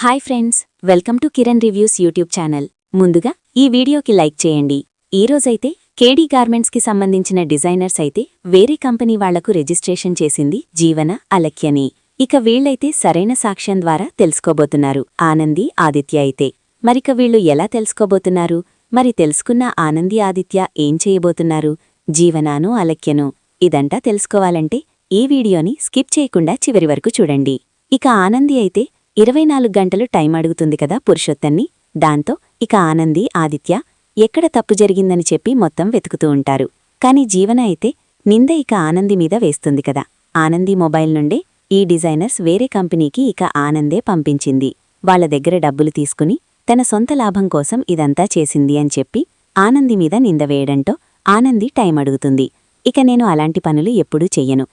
Hi friends, welcome to Kiran reviews YouTube channel. ముందుగా ఈ వీడియోకి లైక్ చేయండి. ఈరోజైతే కేడీ గార్మెంట్స్కి సంబంధించిన డిజైనర్స్ అయితే వేరే కంపెనీ వాళ్లకు రిజిస్ట్రేషన్ చేసింది జీవన అలక్యని. ఇక వీళ్లైతే సరైన సాక్ష్యం ద్వారా తెలుసుకోబోతున్నారు. ఆనంది ఆదిత్య అయితే మరిక వీళ్లు ఎలా తెలుసుకోబోతున్నారు? మరి తెలుసుకున్న ఆనంది ఆదిత్య ఏం చేయబోతున్నారు? జీవనాను అలక్యను ఇదంతా తెలుసుకోవాలంటే ఈ వీడియోని స్కిప్ చేయకుండా చివరి వరకు చూడండి. ఇక ఆనంది అయితే 24 గంటలు టైం అడుగుతుంది కదా పురుషోత్తన్ని. దాంతో ఇక ఆనంది ఆదిత్య ఎక్కడ తప్పు జరిగిందని చెప్పి మొత్తం వెతుకుతూ ఉంటారు. కాని జీవన అయితే నింద ఇక ఆనంది మీద వేస్తుంది కదా. ఆనంది మొబైల్ నుండే ఈ డిజైనర్స్ వేరే కంపెనీకి ఇక ఆనందే పంపించింది. వాళ్ల దగ్గర డబ్బులు తీసుకుని తన సొంత లాభం కోసం ఇదంతా చేసింది అని చెప్పి ఆనంది మీద నింద వేయడంతో ఆనంది టైం అడుగుతుంది. ఇక నేను అలాంటి పనులు ఎప్పుడూ చెయ్యను,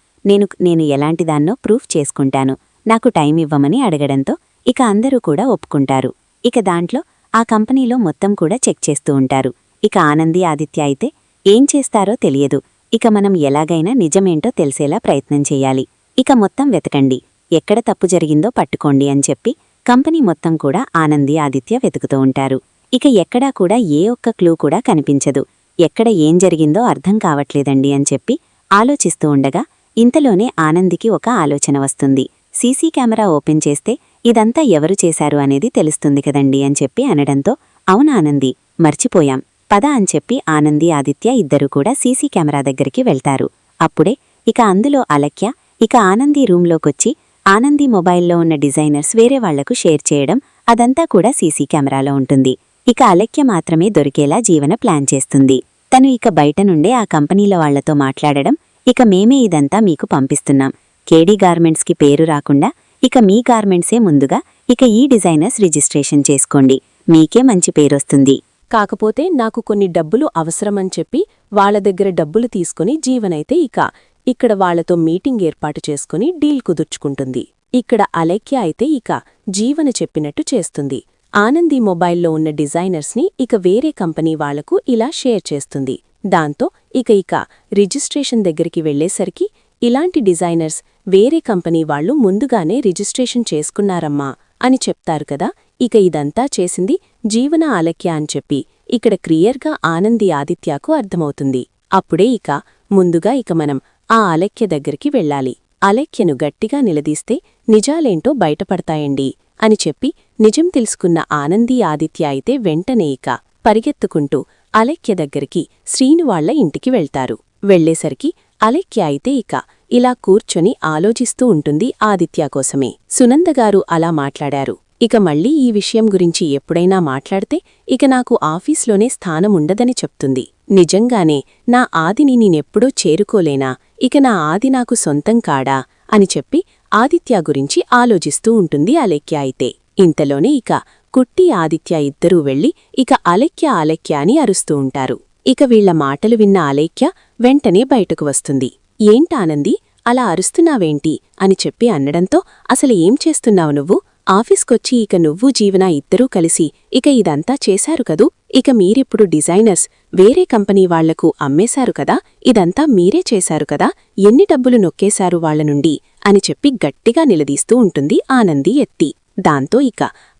నేను ఎలాంటిదాన్నో ప్రూఫ్ చేసుకుంటాను, నాకు టైం ఇవ్వమని అడగడంతో ఇక అందరూ కూడా ఒప్పుకుంటారు. ఇక దాంట్లో ఆ కంపెనీలో మొత్తం కూడా చెక్ చేస్తూ ఉంటారు. ఇక ఆనంది ఆదిత్య అయితే ఏం చేస్తారో తెలియదు. ఇక మనం ఎలాగైనా నిజమేంటో తెలిసేలా ప్రయత్నం చెయ్యాలి. ఇక మొత్తం వెతకండి, ఎక్కడ తప్పు జరిగిందో పట్టుకోండి అని చెప్పి కంపెనీ మొత్తం కూడా ఆనంది ఆదిత్య వెతుకుతూ ఉంటారు. ఇక ఎక్కడా కూడా ఏ ఒక్క క్లూ కూడా కనిపించదు. ఎక్కడ ఏం జరిగిందో అర్థం కావట్లేదండి అని చెప్పి ఆలోచిస్తూ ఉండగా ఇంతలోనే ఆనందికి ఒక ఆలోచన వస్తుంది. సీసీ కెమెరా ఓపెన్ చేస్తే ఇదంతా ఎవరు చేశారు అనేది తెలుస్తుంది కదండి అని చెప్పి అనడంతో అవును ఆనంది, మర్చిపోయాం, పద అని చెప్పి ఆనంది ఆదిత్య ఇద్దరూ కూడా సీసీ కెమెరా దగ్గరికి వెళ్తారు. అప్పుడే ఇక అందులో అలక్య ఇక ఆనంది రూంలోకొచ్చి ఆనంది మొబైల్లో ఉన్న డిజైనర్స్ వేరే వాళ్లకు షేర్ చేయడం అదంతా కూడా సీసీ కెమెరాలో ఉంటుంది. ఇక అలక్య మాత్రమే దొరికేలా జీవన ప్లాన్ చేస్తుంది. తను ఇక బయట నుండే ఆ కంపెనీల వాళ్లతో మాట్లాడడం, ఇక మేమే ఇదంతా మీకు పంపిస్తున్నాం, కేడీ గార్మెంట్స్కి పేరు రాకుండా ఇక మీ గార్మెంట్సే ముందుగా ఇక ఈ డిజైనర్స్ రిజిస్ట్రేషన్ చేసుకోండి, మీకే మంచి పేరొస్తుంది. కాకపోతే నాకు కొన్ని డబ్బులు అవసరమని చెప్పి వాళ్ల దగ్గర డబ్బులు తీసుకుని జీవనైతే ఇక్కడ వాళ్లతో మీటింగ్ ఏర్పాటు చేసుకుని డీల్ కుదుర్చుకుంటుంది. ఇక్కడ అలక్య అయితే ఇక జీవన చెప్పినట్టు చేస్తుంది. ఆనంది మొబైల్లో ఉన్న డిజైనర్స్ని ఇక వేరే కంపెనీ వాళ్లకు ఇలా షేర్ చేస్తుంది. దాంతో ఇక రిజిస్ట్రేషన్ దగ్గరికి వెళ్లేసరికి ఇలాంటి డిజైనర్స్ వేరే కంపెనీ వాళ్లు ముందుగానే రిజిస్ట్రేషన్ చేసుకున్నారమ్మా అని చెప్తారు కదా. ఇక ఇదంతా చేసింది జీవన అలక్య అని చెప్పి ఇక్కడ క్లియర్గా ఆనంది ఆదిత్యకు అర్థమవుతుంది. అప్పుడే ముందుగా మనం ఆ అలక్య దగ్గరికి వెళ్ళాలి. అలక్యను గట్టిగా నిలదీస్తే నిజాలేంటో బయటపడతాయండి అని చెప్పి నిజం తెలుసుకున్న ఆనంది ఆదిత్య అయితే వెంటనే పరిగెత్తుకుంటూ అలక్య దగ్గరికి శ్రీను వాళ్ల ఇంటికి వెళ్తారు. వెళ్లేసరికి అలక్య అయితే ఇలా కూర్చొని ఆలోచిస్తూ ఉంటుంది ఆదిత్య కోసమే. సునందగారు అలా మాట్లాడారు, ఇక మళ్ళీ ఈ విషయం గురించి ఎప్పుడైనా మాట్లాడితే నాకు ఆఫీస్లోనే స్థానముండదని చెప్తుంది. నిజంగానే నా ఆదిని నేనెప్పుడూ చేరుకోలేనా? నా ఆది నాకు సొంతం కాడా అని చెప్పి ఆదిత్య గురించి ఆలోచిస్తూ ఉంటుంది అలక్య అయితే. ఇంతలోనే కుట్టి ఆదిత్య ఇద్దరూ వెళ్లి అలక్య అలక్య అని అరుస్తూ ఉంటారు. వీళ్ల మాటలు విన్న అలక్య వెంటనే బయటకు వస్తుంది. ఏంటానంది, అలా అరుస్తున్నావేంటి అని చెప్పి అనడంతో అసలు ఏం చేస్తున్నావు నువ్వు? ఆఫీస్కొచ్చి నువ్వు జీవన ఇద్దరూ కలిసి ఇదంతా చేశారు కదూ. మీరిప్పుడు డిజైనర్స్ వేరే కంపెనీ వాళ్లకు అమ్మేశారు కదా, ఇదంతా మీరే చేశారు కదా, ఎన్ని డబ్బులు నొక్కేశారు వాళ్ల నుండి అని చెప్పి గట్టిగా నిలదీస్తూ ఉంటుంది ఆనంది ఎత్తి. దాంతో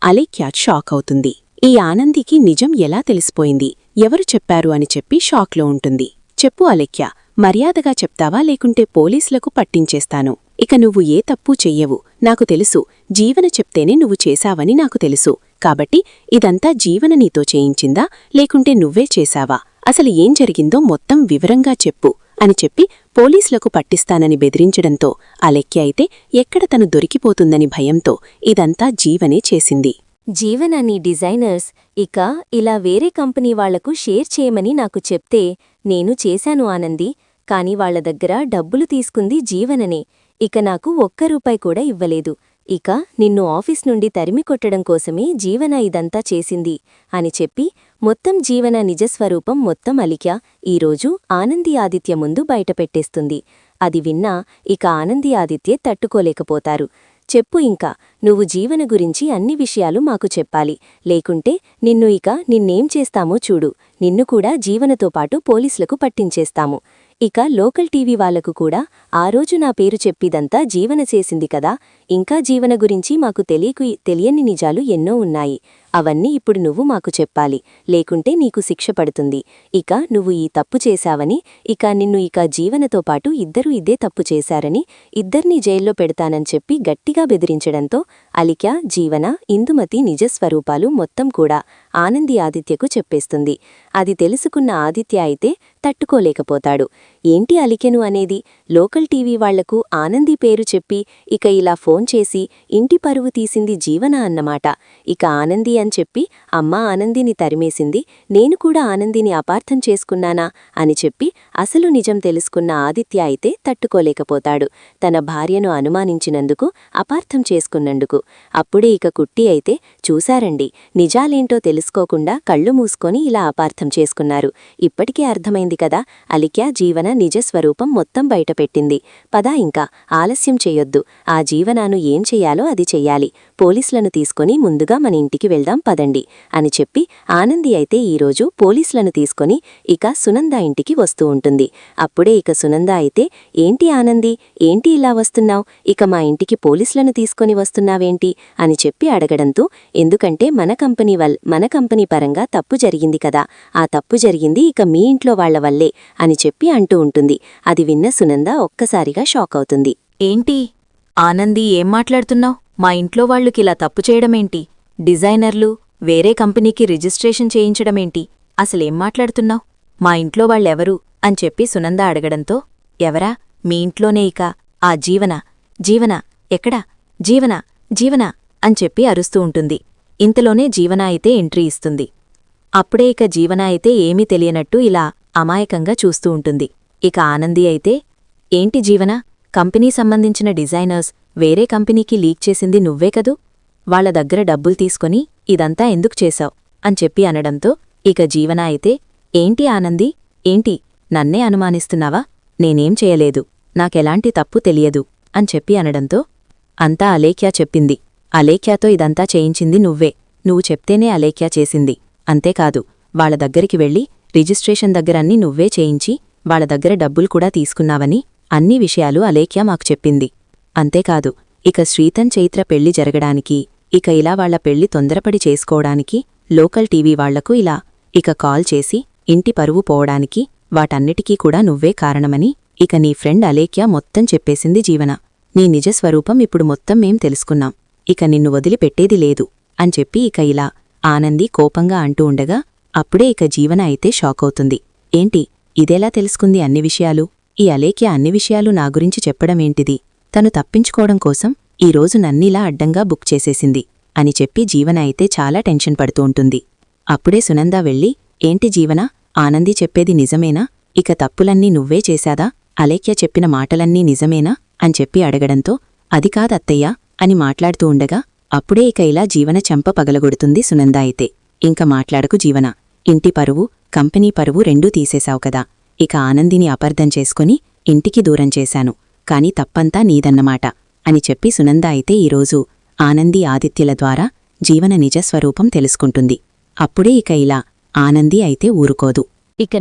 అలక్య షాక్ అవుతుంది. ఈ ఆనందికి నిజం ఎలా తెలిసిపోయింది, ఎవరు చెప్పారు అని చెప్పి షాక్లో ఉంటుంది. చెప్పు అలక్య, మర్యాదగా చెప్తావా లేకుంటే పోలీసులకు పట్టించేస్తాను. నువ్వు ఏ తప్పూ చెయ్యవు, నాకు తెలుసు. జీవన చెప్తేనే నువ్వు చేశావని నాకు తెలుసు. కాబట్టి ఇదంతా జీవన నీతో చేయించిందా లేకుంటే నువ్వే చేశావా? అసలు ఏం జరిగిందో మొత్తం వివరంగా చెప్పు అని చెప్పి పోలీసులకు పట్టిస్తానని బెదిరించడంతో అలక్య అయితే ఎక్కడ తను దొరికిపోతుందని భయంతో ఇదంతా జీవనే చేసింది. జీవన నీ డిజైనర్స్ ఇలా వేరే కంపెనీ వాళ్లకు షేర్ చేయమని నాకు చెప్తే నేను చేశాను ఆనంది. కాని వాళ్ల దగ్గర డబ్బులు తీసుకుంది జీవననే. నాకు ₹1 కూడా ఇవ్వలేదు. నిన్ను ఆఫీస్ నుండి తరిమికొట్టడం కోసమే జీవన ఇదంతా చేసింది అని చెప్పి మొత్తం జీవన నిజస్వరూపం మొత్తం అలిక్య ఈరోజు ఆనంది ఆదిత్య ముందు బయటపెట్టేస్తుంది. అది విన్నా ఆనంది ఆదిత్యే తట్టుకోలేకపోతారు. చెప్పు, నువ్వు జీవన గురించి అన్ని విషయాలు మాకు చెప్పాలి, లేకుంటే నిన్నేం చేస్తామో చూడు. నిన్ను కూడా జీవనతో పాటు పోలీసులకు పట్టించేస్తాము. లోకల్ టీవీ వాళ్లకు కూడా ఆ రోజు నా పేరు చెప్పిదంతా జీవన చేసింది కదా, ఇంకా జీవన గురించి మాకు తెలియని నిజాలు ఎన్నో ఉన్నాయి. అవన్నీ ఇప్పుడు నువ్వు మాకు చెప్పాలి, లేకుంటే నీకు శిక్ష పడుతుంది. ఇక నువ్వు ఈ తప్పు చేశావని, నిన్ను జీవనతో పాటు ఇద్దరూ ఇదే తప్పు చేశారని, ఇద్దర్నీ జైల్లో పెడతానని చెప్పి గట్టిగా బెదిరించడంతో అలిక్య, జీవన, ఇందుమతి నిజస్వరూపాలు మొత్తం కూడా ఆనంది ఆదిత్యకు చెప్పేస్తుంది. అది తెలుసుకున్న ఆదిత్య అయితే తట్టుకోలేకపోతాడు. ఏంటి అలికెను అనేది? లోకల్ టీవీ వాళ్లకు ఆనంది పేరు చెప్పి ఇలా ఫోన్ చేసి ఇంటి పరువు తీసింది జీవన అన్నమాట. ఆనంది అని చెప్పి అమ్మా ఆనందిని తరిమేసింది, నేను కూడా ఆనందిని అపార్థం చేసుకున్నానా అని చెప్పి అసలు నిజం తెలుసుకున్న ఆదిత్య అయితే తట్టుకోలేకపోతాడు, తన భార్యను అనుమానించినందుకు, అపార్థం చేసుకున్నందుకు. అప్పుడే కుట్టి అయితే, చూశారండి, నిజాలేంటో తెలుసుకోకుండా కళ్ళు మూసుకొని ఇలా అపార్థం చేసుకున్నారు. ఇప్పటికే అర్థమైంది కదా, అలిక్య జీవన నిజస్వరూపం మొత్తం బయటపెట్టింది. పదా ఇంకా ఆలస్యం చెయ్యొద్దు, ఆ జీవనాను ఏం చెయ్యాలో అది చెయ్యాలి. పోలీసులను తీసుకొని ముందుగా మన ఇంటికి వెళ్దాం పదండి అని చెప్పి ఆనంది అయితే ఈరోజు పోలీసులను తీసుకొని సునంద ఇంటికి వస్తూ ఉంటుంది. అప్పుడే సునంద అయితే, ఏంటి ఆనంది, ఏంటి ఇలా వస్తున్నావ్? మా ఇంటికి పోలీసులను తీసుకొని వస్తున్నావేంటి అని చెప్పి అడగడంతో, ఎందుకంటే మన కంపెనీ పరంగా తప్పు జరిగింది కదా, ఆ తప్పు జరిగింది మీ ఇంట్లో వాళ్ల వల్లే అని చెప్పి అంటూ ఉంటుంది. అది విన్న సునంద ఒక్కసారిగా షాక్ అవుతుంది. ఏంటి ఆనంది, ఏం మాట్లాడుతున్నావ్? మా ఇంట్లో వాళ్ళకిలా తప్పు చేయడమేంటి? డిజైనర్లు వేరే కంపెనీకి రిజిస్ట్రేషన్ చేయించడమేంటి? అసలేం మాట్లాడుతున్నావ్? మా ఇంట్లో వాళ్ళెవరు అని చెప్పి సునంద అడగడంతో, ఎవరా? మీ ఇంట్లోనే ఆ జీవన ఎక్కడా? జీవన అని చెప్పి అరుస్తూ ఉంటుంది. ఇంతలోనే జీవన అయితే ఎంట్రీ ఇస్తుంది. అప్పుడే జీవన అయితే ఏమీ తెలియనట్టు ఇలా అమాయకంగా చూస్తూ ఉంటుంది. ఆనంది అయితే, ఏంటి జీవన, కంపెనీ సంబంధించిన డిజైనర్స్ వేరే కంపెనీకి లీక్ చేసింది నువ్వే కదూ? వాళ్ల దగ్గర డబ్బులు తీసుకొని ఇదంతా ఎందుకు చేశావ్ అని చెప్పి అనడంతో, జీవన అయితే, ఏంటి ఆనంది, ఏంటి నన్నే అనుమానిస్తున్నావా? నేనేం చేయలేదు, నాకెలాంటి తప్పు తెలియదు అని చెప్పి అనడంతో, అంతా అలేఖ్య చెప్పింది, అలేఖ్యతో ఇదంతా చేయించింది నువ్వు చెప్తేనే అలేఖ్య చేసింది. అంతేకాదు, వాళ్ల దగ్గరికి వెళ్ళి రిజిస్ట్రేషన్ దగ్గరన్నీ నువ్వే చేయించి వాళ్ల దగ్గర డబ్బులు కూడా తీసుకున్నావని అన్ని విషయాలు అలేఖ్య మాకు చెప్పింది. అంతేకాదు, శ్రీతన్ చైత్ర పెళ్లి జరగడానికి, ఇలా వాళ్ల పెళ్లి తొందరపడి చేసుకోవడానికి లోకల్ టీవీ వాళ్లకు కాల్ చేసి ఇంటి పరువు పోవడానికి వాటన్నిటికీ కూడా నువ్వే కారణమని నీ ఫ్రెండ్ అలేఖ్య మొత్తం చెప్పేసింది. జీవన, నీ నిజస్వరూపం ఇప్పుడు మొత్తం మేం తెలుసుకున్నాం, నిన్ను వదిలిపెట్టేది లేదు అని చెప్పి ఇలా ఆనంది కోపంగా అంటూ ఉండగా, అప్పుడే జీవన అయితే షాకవుతుంది. ఏంటి, ఇదెలా తెలుసుకుంది అన్ని విషయాలు? ఈ అలేఖ్య అన్ని విషయాలు నా గురించి చెప్పడమేంటిది? తను తప్పించుకోవడం కోసం ఈరోజు నన్నిలా అడ్డంగా బుక్ చేసేసింది అని చెప్పి జీవన అయితే చాలా టెన్షన్ పడుతూ ఉంటుంది. అప్పుడే సునంద వెళ్ళి, ఏంటి జీవన, ఆనంది చెప్పేది నిజమేనా? తప్పులన్నీ నువ్వే చేశాదా? అలేఖ్య చెప్పిన మాటలన్నీ నిజమేనా అని చెప్పి అడగడంతో, అది కాదత్తయ్యా అని మాట్లాడుతూ ఉండగా, అప్పుడే ఇలా జీవన చెంప పగలగొడుతుంది సునంద అయితే. ఇంక మాట్లాడకు జీవన, ఇంటి పరువు, కంపెనీ పరువు రెండూ తీసేశావు కదా, ఆనందిని అపార్థం చేసుకుని ఇంటికి దూరం చేశాను, కాని తప్పంతా నీదన్నమాట అని చెప్పి సునంద అయితే ఈరోజు ఆనంది ఆదిత్యల ద్వారా జీవన నిజస్వరూపం తెలుసుకుంటుంది. అప్పుడే ఇలా ఆనంది అయితే ఊరుకోదు.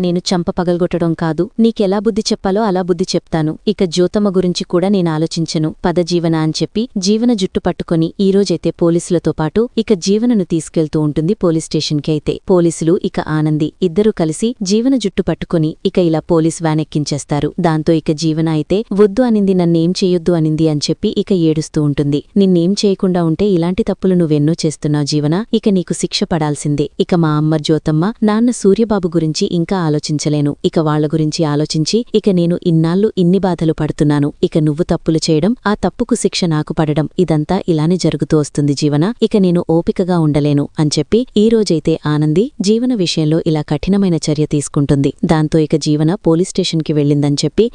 నేను చంప పగల్గొట్టడం కాదు, నీకెలా బుద్ధి చెప్పాలో అలా బుద్ధి చెప్తాను. జ్యోతమ్మ గురించి కూడా నేను ఆలోచించను, పద జీవన అని చెప్పి జీవన జుట్టు పట్టుకొని ఈరోజైతే పోలీసులతో పాటు జీవనను తీసుకెళ్తూ ఉంటుంది పోలీస్ స్టేషన్కి. అయితే పోలీసులు ఆనంది ఇద్దరూ కలిసి జీవన జుట్టు పట్టుకొని ఇలా పోలీస్ వ్యాన్ ఎక్కించేస్తారు. దాంతో జీవన అయితే, వద్దు అనింది, నన్నేం చెయ్యొద్దు అనింది అని చెప్పి ఏడుస్తూ ఉంటుంది. నిన్నేం చేయకుండా ఉంటే ఇలాంటి తప్పులు నువ్వెన్నో చేస్తున్నావు జీవన, నీకు శిక్ష పడాల్సిందే. మా అమ్మ జ్యోతమ్మ, నాన్న సూర్యబాబు గురించి ఇంకా ఆలోచించలేను, వాళ్ల గురించి ఆలోచించి నేను ఇన్నాళ్ళు ఇన్ని బాధలు పడుతున్నాను. నువ్వు తప్పులు చేయడం, ఆ తప్పుకు శిక్ష నాకు పడడం, ఇదంతా ఇలానే జరుగుతూ వస్తుంది జీవన, నేను ఓపికగా ఉండలేను అని చెప్పి ఈ రోజైతే ఆనంది జీవన విషయంలో ఇలా కఠినమైన చర్య తీసుకుంటుంది. దాంతో జీవన పోలీస్ స్టేషన్కి వెళ్ళిందని చెప్పి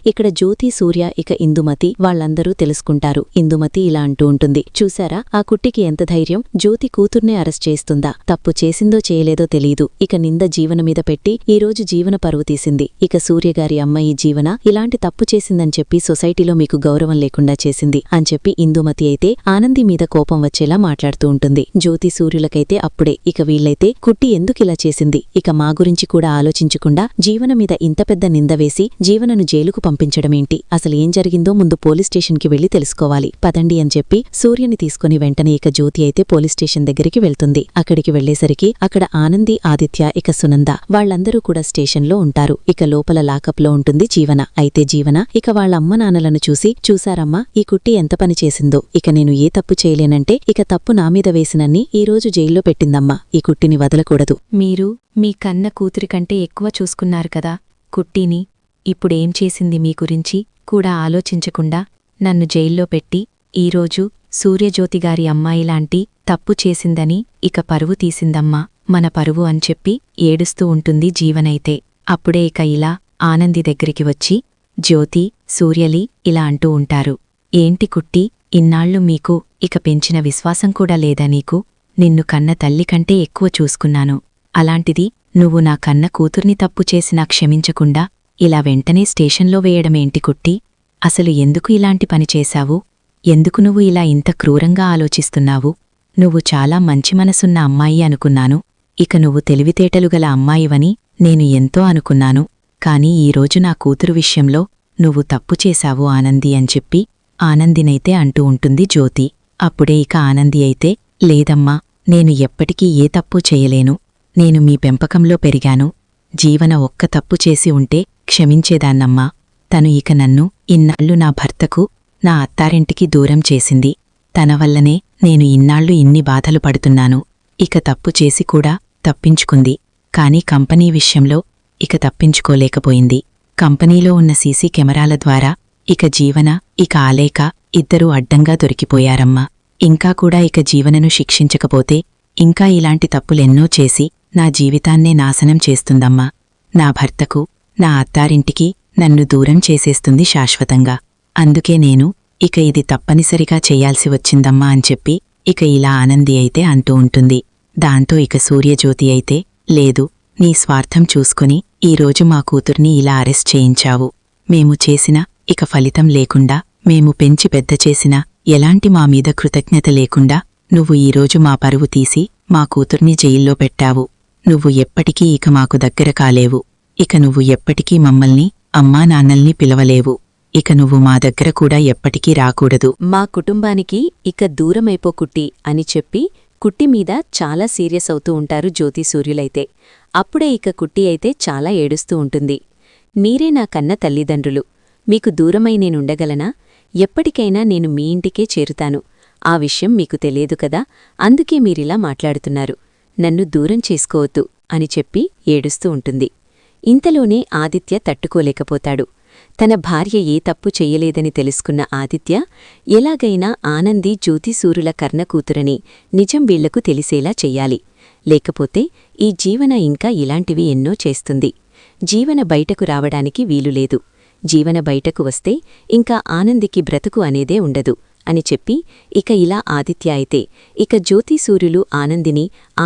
జ్యోతి, సూర్య, ఇందుమతి వాళ్లందరూ తెలుసుకుంటారు. ఇందుమతి ఇలా అంటూ ఉంటుంది, చూశారా ఆ కుట్టికి ఎంత ధైర్యం, జ్యోతి కూతుర్నే అరెస్ట్ చేస్తుందా? తప్పు చేసిందో చేయలేదో తెలీదు, నింద జీవన మీద పెట్టి ఈరోజు ఈరోజు జీవన పరువు తీసింది. ఇక సూర్యగారి అమ్మాయి జీవన ఇలాంటి తప్పు చేసిందని చెప్పి సొసైటీలో మీకు గౌరవం లేకుండా చేసింది అని చెప్పి ఇందుమతి అయితే ఆనంది మీద కోపం వచ్చేలా మాట్లాడుతూ ఉంటుంది. జ్యోతి సూర్యులకైతే అప్పుడే ఇక వీళ్ళైతే కుట్టి ఎందుకిలా చేసింది, ఇక మా గురించి కూడా ఆలోచించకుండా జీవన మీద ఇంత పెద్ద నింద వేసి జీవనను జైలుకు పంపించడమేంటి, అసలు ఏం జరిగిందో ముందు పోలీస్ స్టేషన్కి వెళ్లి తెలుసుకోవాలి, పదండి అని చెప్పి సూర్యని తీసుకుని వెంటనే ఇక జ్యోతి అయితే పోలీస్ స్టేషన్ దగ్గరికి వెళ్తుంది. అక్కడికి వెళ్లేసరికి అక్కడ ఆనంది, ఆదిత్య, ఇక సునంద వాళ్లందరూ కూడా స్టేషన్లో ఉంటారు. ఇక లోపల లాకప్లో ఉంటుంది జీవన. అయితే జీవన ఇక వాళ్ళ అమ్మ నాన్నలను చూసారమ్మా ఈ కుట్టి ఎంత పని చేసిందో, ఇక నేను ఏ తప్పు చేయలేనంటే ఇక తప్పు నా మీద వేసినన్ని ఈరోజు జైల్లో పెట్టిందమ్మా, ఈ కుట్టిని వదలకూడదు. మీరు మీ కన్న కూతురి కంటే ఎక్కువ చూసుకున్నారు కదా కుట్టిని, ఇప్పుడేం చేసింది మీ గురించి కూడా ఆలోచించకుండా నన్ను జైల్లో పెట్టి ఈరోజు సూర్యజ్యోతిగారి అమ్మాయిలాంటి తప్పు చేసిందని ఇక పరువు తీసిందమ్మా, మన పరువు అని చెప్పి ఏడుస్తూ ఉంటుంది జీవనైతే. అప్పుడే ఇక ఇలా ఆనంది దగ్గరికి వచ్చి జ్యోతి, సూర్యలి ఇలా అంటూ ఉంటారు. ఏంటి కుట్టి, ఇన్నాళ్ళు మీకు ఇక పెంచిన విశ్వాసం కూడా లేదా నీకు? నిన్ను కన్న తల్లి కంటే ఎక్కువ చూసుకున్నాను, అలాంటిది నువ్వు నా కన్న కూతుర్ని తప్పు చేసినా క్షమించకుండా ఇలా వెంటనే స్టేషన్లో వేయడమేంటి కుట్టి? అసలు ఎందుకు ఇలాంటి పని చేశావు? ఎందుకు నువ్వు ఇలా ఇంత క్రూరంగా ఆలోచిస్తున్నావు? నువ్వు చాలా మంచి మనసున్న అమ్మాయి అనుకున్నాను, ఇక నువ్వు తెలివితేటలుగల అమ్మాయివని నేను ఎంతో అనుకున్నాను, కాని ఈరోజు నా కూతురు విషయంలో నువ్వు తప్పు చేశావు ఆనంది అని చెప్పి ఆనందినైతే అంటూ ఉంటుంది జ్యోతి. అప్పుడే ఇక ఆనంది అయితే లేదమ్మా, నేను ఎప్పటికీ ఏ తప్పు చేయలేను, నేను మీ పెంపకంలో పెరిగాను, జీవన ఒక్క తప్పు చేసి ఉంటే క్షమించేదాన్నమ్మా, తను ఇక నన్ను ఇన్నాళ్ళు నా భర్తకు నా అత్తారింటికి దూరం చేసింది, తన వల్లనే నేను ఇన్నాళ్ళు ఇన్ని బాధలు పడుతున్నాను, ఇక తప్పు చేసి కూడా తప్పించుకుంది, కాని కంపెనీ విషయంలో ఇక తప్పించుకోలేకపోయింది. కంపెనీలో ఉన్న సీసీ కెమెరాల ద్వారా ఇక జీవన, ఇక ఆలేక ఇద్దరూ అడ్డంగా దొరికిపోయారమ్మా, ఇంకా కూడా ఇక జీవనను శిక్షించకపోతే ఇంకా ఇలాంటి తప్పులెన్నో చేసి నా జీవితాన్నే నాశనం చేస్తుందమ్మా, నా భర్తకు, నా అత్తారింటికి నన్ను దూరం చేసేస్తుంది శాశ్వతంగా, అందుకే నేను ఇక ఇది తప్పనిసరిగా చెయ్యాల్సి వచ్చిందమ్మా అని చెప్పి ఇక ఇలా ఆనంది అయితే అంటూ ఉంటుంది. దాంతో ఇక సూర్యజ్యోతి అయితే లేదు, నీ స్వార్థం చూసుకుని ఈరోజు మా కూతుర్ని ఇలా అరెస్ట్ చేయించావు, మేము చేసిన ఇక ఫలితం లేకుండా, మేము పెంచి పెద్ద చేసినా ఎలాంటి మా మీద కృతజ్ఞత లేకుండా నువ్వు ఈరోజు మా పరువు తీసి మా కూతుర్ని జైల్లో పెట్టావు, నువ్వు ఎప్పటికీ ఇక మాకు దగ్గర కాలేవు, ఇక నువ్వు ఎప్పటికీ మమ్మల్ని అమ్మా నాన్నల్ని పిలవలేవు, ఇక నువ్వు మా దగ్గర కూడా ఎప్పటికీ రాకూడదు, మా కుటుంబానికి ఇక దూరమైపో కుట్టి అని చెప్పి కుట్టి మీద చాలా సీరియస్ అవుతూ ఉంటారు జ్యోతి సూర్యులైతే. అప్పుడే ఇక కుట్టి అయితే చాలా ఏడుస్తూ ఉంటుంది. మీరే నా కన్న తల్లిదండ్రులు, మీకు దూరమై నేనుండగలనా? ఎప్పటికైనా నేను మీ ఇంటికే చేరుతాను, ఆ విషయం మీకు తెలియదు కదా, అందుకే మీరిలా మాట్లాడుతున్నారు, నన్ను దూరం చేసుకోవద్దు అని చెప్పి ఏడుస్తూ ఉంటుంది. ఇంతలోనే ఆదిత్య తట్టుకోలేకపోతాడు. తన భార్య ఏ తప్పు చెయ్యలేదని తెలుసుకున్న ఆదిత్య ఎలాగైనా ఆనంది, జ్యోతి సూరుల కర్ణకూతురని నిజం వీళ్లకు తెలిసేలా చెయ్యాలి, లేకపోతే ఈ జీవన ఇంకా ఇలాంటివి ఎన్నో చేస్తుంది. జీవన బయటకు రావడానికి వీలులేదు, జీవన బయటకు వస్తే ఇంకా ఆనందికి బ్రతుకు అనేదే ఉండదు అని చెప్పి ఇక ఇలా ఆదిత్య అయితే ఇక జ్యోతి సూర్యులు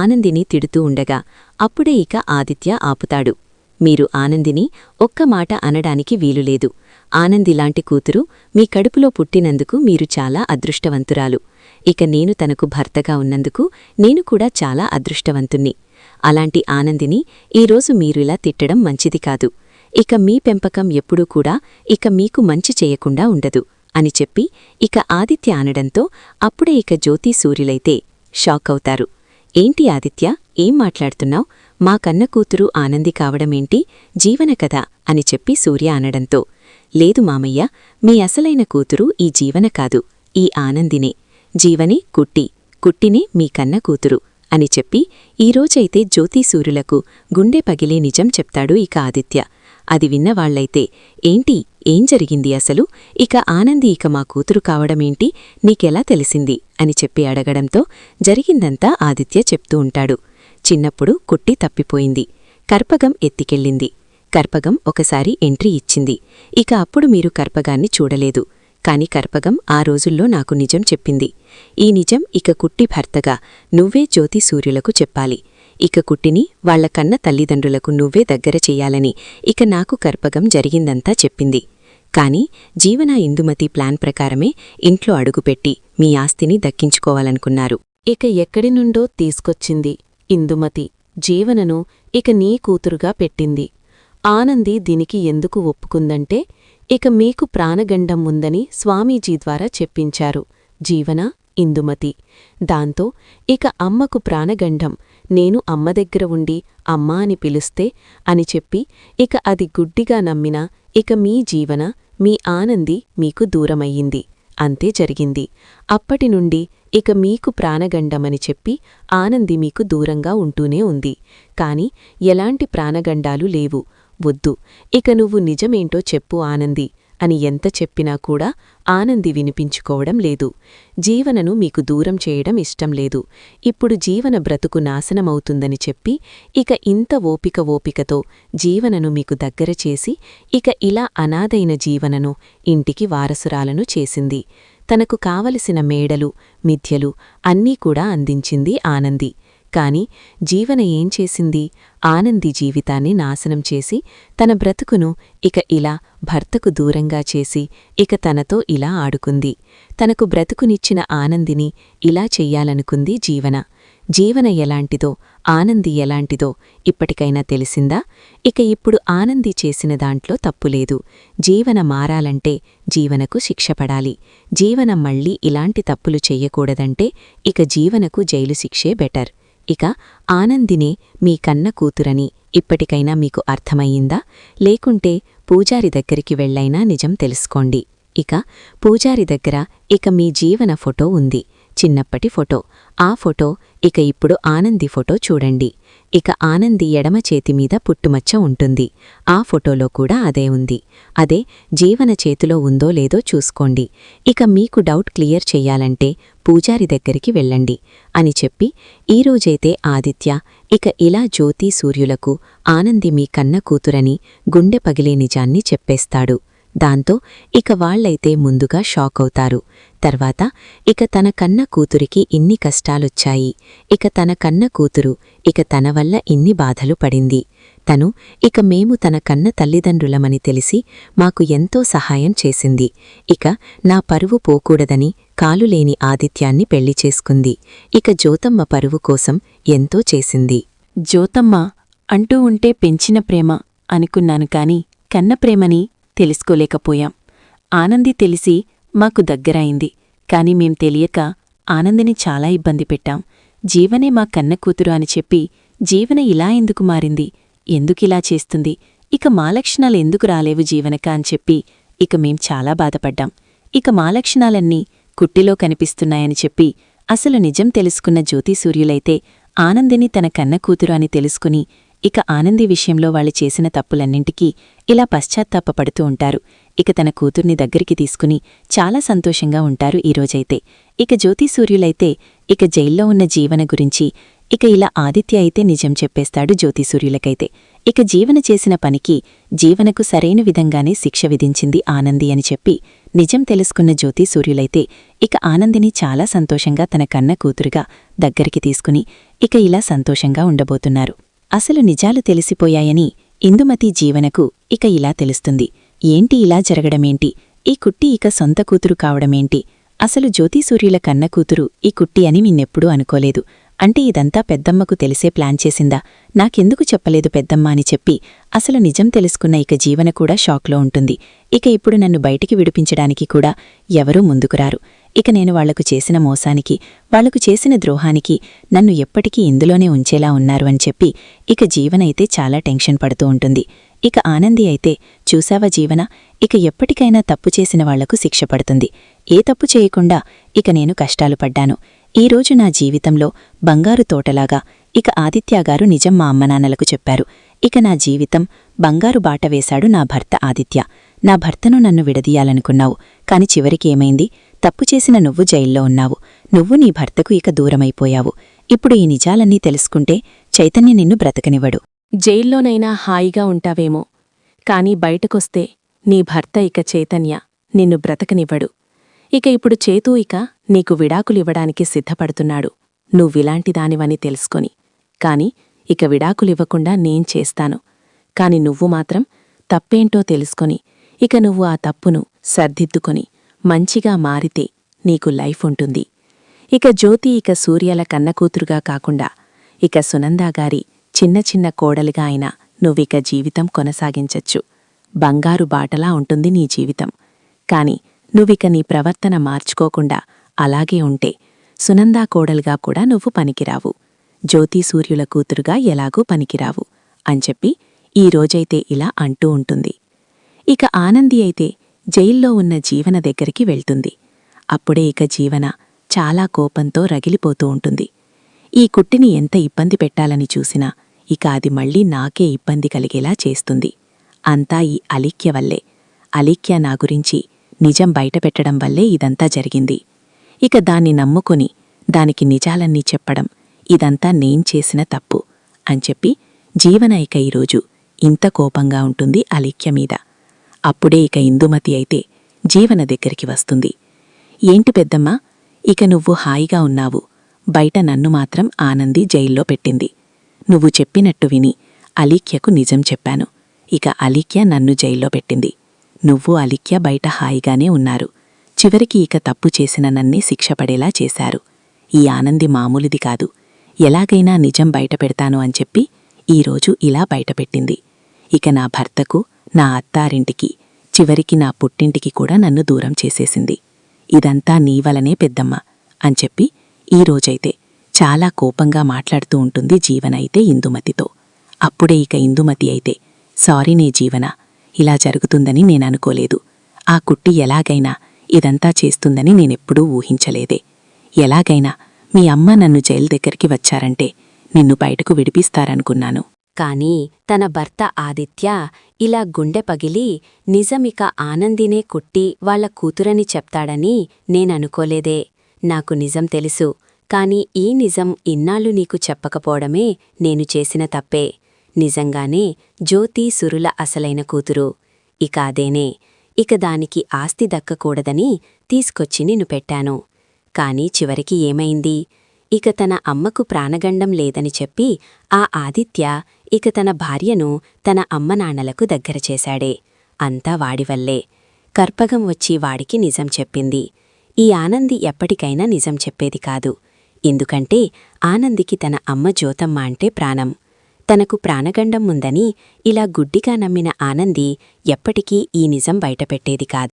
ఆనందిని తిడుతూ ఉండగా అప్పుడే ఇక ఆదిత్య ఆపుతాడు. మీరు ఆనందిని ఒక్క మాట అనడానికి వీలులేదు, ఆనందిలాంటి కూతురు మీ కడుపులో పుట్టినందుకు మీరు చాలా అదృష్టవంతురాలు, ఇక నేను తనకు భర్తగా ఉన్నందుకు నేను కూడా చాలా అదృష్టవంతుణ్ణి, అలాంటి ఆనందిని ఈరోజు మీరిలా తిట్టడం మంచిది కాదు, ఇక మీ పెంపకం ఎప్పుడూ కూడా ఇక మీకు మంచి చేయకుండా ఉండదు అని చెప్పి ఇక ఆదిత్య అనడంతో అప్పుడే ఇక జ్యోతి సూర్యులైతే షాక్ అవుతారు. ఏంటి ఆదిత్య, ఏం మాట్లాడుతున్నావ్? మా కన్న కూతురు ఆనంది కావడమేంటి? జీవన కదా అని చెప్పి సూర్య అనడంతో లేదు మామయ్య, మీ అసలైన కూతురు ఈ జీవన కాదు, ఈ ఆనందినే, జీవనే కుట్టినే మీ కన్న కూతురు అని చెప్పి ఈరోజైతే జ్యోతి సూర్యులకు గుండె పగిలే నిజం చెప్తాడు ఇక ఆదిత్య. అది విన్నవాళ్లైతే ఏంటి, ఏం జరిగింది అసలు? ఇక ఆనంది ఇక మా కూతురు కావడమేంటి, నీకెలా తెలిసింది అని చెప్పి అడగడంతో జరిగిందంతా ఆదిత్య చెప్తూ ఉంటాడు. చిన్నప్పుడు కుట్టి తప్పిపోయింది, కర్పగం ఎత్తికెళ్ళింది, కర్పగం ఒకసారి ఎంట్రీ ఇచ్చింది, ఇక అప్పుడు మీరు కర్పగాన్ని చూడలేదు, కాని కర్పగం ఆ రోజుల్లో నాకు నిజం చెప్పింది, ఈ నిజం ఇక కుట్టి భర్తగా నువ్వే జ్యోతి సూర్యులకు చెప్పాలి, ఇక కుట్టిని వాళ్ల కన్న తల్లిదండ్రులకు నువ్వే దగ్గర చెయ్యాలని ఇక నాకు కర్పగం జరిగిందంతా చెప్పింది. కాని జీవన ఇందుమతి ప్లాన్ ప్రకారమే ఇంట్లో అడుగుపెట్టి మీ ఆస్తిని దక్కించుకోవాలనుకున్నారు. ఇక ఎక్కడి నుండో తీసుకొచ్చింది ఇందుమతి జీవనను ఇక నీ కూతురుగా పెట్టింది. ఆనంది దీనికి ఎందుకు ఒప్పుకుందంటే ఇక మీకు ప్రాణగండం ఉందని స్వామీజీ ద్వారా చెప్పించారు జీవన, ఇందుమతి. దాంతో ఇక అమ్మకు ప్రాణగండం, నేను అమ్మ దగ్గర ఉండి అమ్మా అని పిలుస్తే అని చెప్పి ఇక అది గుడ్డిగా నమ్మినా ఇక మీ జీవన, మీ ఆనంది మీకు దూరమయ్యింది. అంతే జరిగింది. అప్పటినుండి ఇక మీకు ప్రాణగండమని చెప్పి ఆనంది మీకు దూరంగా ఉంటూనే ఉంది. కాని ఎలాంటి ప్రాణగండాలు లేవు. వద్దు, ఇక నువ్వు నిజమేంటో చెప్పు ఆనంది అని ఎంత చెప్పినా కూడా ఆనంది వినిపించుకోవడం లేదు. జీవనను మీకు దూరం చేయడం ఇష్టం లేదు. ఇప్పుడు జీవన బ్రతుకు నాశనమవుతుందని చెప్పి ఇక ఇంత ఓపికతో జీవనను మీకు దగ్గర చేసి ఇక ఇలా అనాథైన జీవనను ఇంటికి వారసురాలను చేసింది. తనకు కావలసిన మేడలు, మిథ్యలు అన్నీ కూడా అందించింది ఆనంది. కాని జీవన ఏం చేసింది? ఆనంది జీవితాన్ని నాశనం చేసి తన బ్రతుకును ఇక ఇలా భర్తకు దూరంగా చేసి ఇక తనతో ఇలా ఆడుకుంది. తనకు బ్రతుకునిచ్చిన ఆనందిని ఇలా చెయ్యాలనుకుంది జీవన. జీవన ఎలాంటిదో, ఆనంది ఎలాంటిదో ఇప్పటికైనా తెలిసిందా? ఇక ఇప్పుడు ఆనంది చేసిన దాంట్లో తప్పులేదు. జీవన మారాలంటే జీవనకు శిక్ష పడాలి. జీవన మళ్ళీ ఇలాంటి తప్పులు చెయ్యకూడదంటే ఇక జీవనకు జైలు శిక్షే బెటర్. ఇక ఆనందినే మీ కన్న కూతురని ఇప్పటికైనా మీకు అర్థమయ్యిందా? లేకుంటే పూజారి దగ్గరికి వెళ్ళైనా నిజం తెలుసుకోండి. ఇక పూజారి దగ్గర ఇక మీ జీవన ఫోటో ఉంది, చిన్నప్పటి ఫోటో. ఆ ఫోటో ఇక ఇప్పుడు ఆనంది ఫోటో చూడండి. ఇక ఆనంది ఎడమ చేతిమీద పుట్టుమచ్చ ఉంటుంది. ఆ ఫోటోలో కూడా అదే ఉంది. అదే జీవన చేతిలో ఉందో లేదో చూసుకోండి. ఇక మీకు డౌట్ క్లియర్ చెయ్యాలంటే పూజారి దగ్గరికి వెళ్ళండి అని చెప్పి ఈరోజైతే ఆదిత్య ఇక ఇలా జ్యోతి సూర్యులకు ఆనంది మీ కన్న కూతురని గుండె పగిలే నిజాన్ని చెప్పేస్తాడు. దాంతో ఇక వాళ్లైతే ముందుగా షాకవుతారు. తర్వాత ఇక తన కన్న కూతురికి ఇన్ని కష్టాలొచ్చాయి, ఇక తన కన్న కూతురు ఇక తన వల్ల ఇన్ని బాధలు పడింది, తను ఇక మేము తన కన్న తల్లిదండ్రులమని తెలిసి మాకు ఎంతో సహాయం చేసింది, ఇక నా పరువు పోకూడదని కాలులేని ఆదిత్యాన్ని పెళ్లి చేసుకుంది, ఇక జ్యోతమ్మ పరువు కోసం ఎంతో చేసింది. జ్యోతమ్మ అంటూ ఉంటే పెంచిన ప్రేమ అనుకున్నాను కాని కన్న ప్రేమని తెలుసుకోలేకపోయాం. ఆనంది తెలిసి మాకు దగ్గరైంది. కాని మేం తెలియక ఆనందిని చాలా ఇబ్బంది పెట్టాం. జీవనే మా కన్న కూతురు అని చెప్పి జీవన ఇలా ఎందుకు మారింది, ఎందుకిలా చేస్తుంది, ఇక మా లక్షణాలు ఎందుకు రాలేవు జీవనక అని చెప్పి ఇక మేం చాలా బాధపడ్డాం. ఇక మా లక్షణాలన్నీ కుట్టిలో కనిపిస్తున్నాయని చెప్పి అసలు నిజం తెలుసుకున్న జ్యోతిసూర్యులైతే ఆనందిని తన కన్న కూతురు అని తెలుసుకుని ఇక ఆనంది విషయంలో వాళ్ళు చేసిన తప్పులన్నింటికీ ఇలా పశ్చాత్తాపపడుతూ ఉంటారు. ఇక తన కూతుర్ని దగ్గరికి తీసుకుని చాలా సంతోషంగా ఉంటారు ఈరోజైతే. ఇక జ్యోతిసూర్యులైతే ఇక జైల్లో ఉన్న జీవన గురించి ఇక ఇలా ఆదిత్య అయితే నిజం చెప్పేస్తాడు జ్యోతిసూర్యులకైతే. ఇక జీవన చేసిన పనికి జీవనకు సరైన విధంగానే శిక్ష విధించింది ఆనంది అని చెప్పి నిజం తెలుసుకున్న జ్యోతిసూర్యులైతే ఇక ఆనందిని చాలా సంతోషంగా తన కన్న కూతురుగా దగ్గరికి తీసుకుని ఇక ఇలా సంతోషంగా ఉండబోతున్నారు. అసలు నిజాలు తెలిసిపోయాయని ఇందుమతి జీవనకు ఇక ఇలా తెలుస్తుంది. ఏంటి ఇలా జరగడమేంటి, ఈ కుట్టి ఇక సొంత కూతురు కావడమేంటి, అసలు జ్యోతిసూర్యుల కన్న కూతురు ఈ కుట్టి అని నిన్నెప్పుడూ అనుకోలేదు. అంటే ఇదంతా పెద్దమ్మకు తెలిసే ప్లాన్ చేసిందా, నాకెందుకు చెప్పలేదు పెద్దమ్మ అని చెప్పి అసలు నిజం తెలుసుకున్న ఇక జీవన కూడా షాక్లో ఉంటుంది. ఇక ఇప్పుడు నన్ను బయటికి విడిపించడానికి కూడా ఎవరూ ముందుకురారు. ఇక నేను వాళ్లకు చేసిన మోసానికి, వాళ్లకు చేసిన ద్రోహానికి నన్ను ఎప్పటికీ ఇందులోనే ఉంచేలా ఉన్నారు అని చెప్పి ఇక జీవనైతే చాలా టెన్షన్ పడుతూ ఉంటుంది. ఇక ఆనంది అయితే చూసావా జీవన, ఇక ఎప్పటికైనా తప్పు చేసిన వాళ్లకు శిక్ష పడుతుంది. ఏ తప్పు చేయకుండా ఇక నేను కష్టాలు పడ్డాను. ఈరోజు నా జీవితంలో బంగారు తోటలాగా ఇక ఆదిత్యగారు నిజం మా అమ్మనాన్నలకు చెప్పారు. ఇక నా జీవితం బంగారు బాట వేశాడు నా భర్త ఆదిత్య. నా భర్తను నన్ను విడదీయాలనుకున్నావు, కాని చివరికి ఏమైంది, తప్పు చేసిన నువ్వు జైల్లో ఉన్నావు. నువ్వు నీ భర్తకు ఇక దూరమైపోయావు. ఇప్పుడు ఈ నిజాలన్నీ తెలుసుకుంటే చైతన్య నిన్ను బ్రతకనివ్వడు. జైల్లోనైనా హాయిగా ఉంటావేమో, కాని బయటకొస్తే నీ భర్త ఇక చైతన్య నిన్ను బ్రతకనివ్వడు. ఇక ఇప్పుడు చేతూ ఇక నీకు విడాకులివ్వడానికి సిద్ధపడుతున్నాడు, నువ్విలాంటి దానివని తెలుసుకొని. కాని ఇక విడాకులివ్వకుండా నేను చేస్తాను. కాని నువ్వు మాత్రం తప్పేంటో తెలుసుకొని ఇక నువ్వు ఆ తప్పును సర్దిద్దుకొని మంచిగా మారితే నీకు లైఫ్ ఉంటుంది. ఇక జ్యోతి ఇక సూర్యల కన్నకూతురుగా కాకుండా ఇక సునందాగారి చిన్న చిన్న కోడలిగా అయినా నువ్విక జీవితం కొనసాగించచ్చు. బంగారు బాటలా ఉంటుంది నీ జీవితం. కాని నువ్విక నీ ప్రవర్తన మార్చుకోకుండా అలాగే ఉంటే సునందా కోడలుగా కూడా నువ్వు పనికిరావు. జ్యోతి సూర్యుల కూతురుగా ఎలాగూ పనికిరావు అని చెప్పి ఈ రోజైతే ఇలా అంటూ ఉంటుంది. ఇక ఆనంది అయితే జైల్లో ఉన్న జీవన దగ్గరికి వెళ్తుంది. అప్పుడే ఇక జీవన చాలా కోపంతో రగిలిపోతూ ఉంటుంది. ఈ కుట్టిని ఎంత ఇబ్బంది పెట్టాలని చూసినా ఇక అది మళ్ళీ నాకే ఇబ్బంది కలిగేలా చేస్తుంది. అంతా ఈ అలీఖ్య వల్లే. అలీఖ్య నా గురించి నిజం బయటపెట్టడం వల్లే ఇదంతా జరిగింది. ఇక దాన్ని నమ్ముకొని దానికి నిజాలన్నీ చెప్పడం ఇదంతా నేను చేసిన తప్పు అని చెప్పి జీవన ఇక ఈరోజు ఇంత కోపంగా ఉంటుంది అలీఖ్య మీద. అప్పుడే ఇక ఇందుమతి అయితే జీవన దగ్గరికి వస్తుంది. ఏంటి పెద్దమ్మా, ఇక నువ్వు హాయిగా ఉన్నావు. బయట నన్ను మాత్రం ఆనంది జైల్లో పెట్టింది. నువ్వు చెప్పినట్టు విని అలీఖ్యకు నిజం చెప్పాను. ఇక అలీఖ్య నన్ను జైల్లో పెట్టింది. నువ్వు అలీఖ్య బయట హాయిగానే ఉన్నారు. చివరికి ఇక తప్పు చేసిన నన్నే శిక్షపడేలా చేశారు. ఈ ఆనంది మామూలుది కాదు. ఎలాగైనా నిజం బయటపెడతాను అని చెప్పి ఈరోజు ఇలా బయటపెట్టింది. ఇక నా భర్తకు, నా అత్తారింటికి, చివరికి నా పుట్టింటికి కూడా నన్ను దూరం చేసేసింది. ఇదంతా నీవలనే పెద్దమ్మ అని చెప్పి ఈరోజైతే చాలా కోపంగా మాట్లాడుతూ ఉంటుంది జీవన అయితే ఇందుమతితో. అప్పుడే ఇక ఇందుమతి అయితే, సారీనే జీవన, ఇలా జరుగుతుందని నేననుకోలేదు. ఆ కుట్టి ఎలాగైనా ఇదంతా చేస్తుందని నేనెప్పుడూ ఊహించలేదే. ఎలాగైనా మీ అమ్మ నన్ను జైలు దగ్గరికి వచ్చారంటే నిన్ను బయటకు విడిపిస్తారనుకున్నాను. కాని తన భర్త ఆదిత్య ఇలా గుండె పగిలి నిజమిక ఆనందినే కుట్టి వాళ్ల కూతురని చెప్తాడని నేననుకోలేదే. నాకు నిజం తెలుసు. కాని ఈ నిజం ఇన్నాళ్ళు నీకు చెప్పకపోవడమే నేను చేసిన తప్పే. నిజంగానే జ్యోతి సురుల అసలైన కూతురు. ఇక అదేనే. ఇక దానికి ఆస్తి దక్కకూడదని తీసుకొచ్చి నిన్ను పెట్టాను. కాని చివరికి ఏమైంది? ఇక తన అమ్మకు ప్రాణగండం లేదని చెప్పి ఆ ఆదిత్య ఇక తన భార్యను తన అమ్మనాన్నలకు దగ్గర చేశాడే. అంతా వాడివల్లే. కర్పగం వచ్చి వాడికి నిజం చెప్పింది. ఈ ఆనంది ఎప్పటికైనా నిజం చెప్పేది కాదు. ఎందుకంటే ఆనందికి తన అమ్మ జ్యోతమ్మ అంటే ప్రాణం. తనకు ప్రాణగండం ఉందని ఇలా గుడ్డిగా నమ్మిన ఆనంది ఎప్పటికీ ఈ నిజం బయటపెట్టేది కాదు.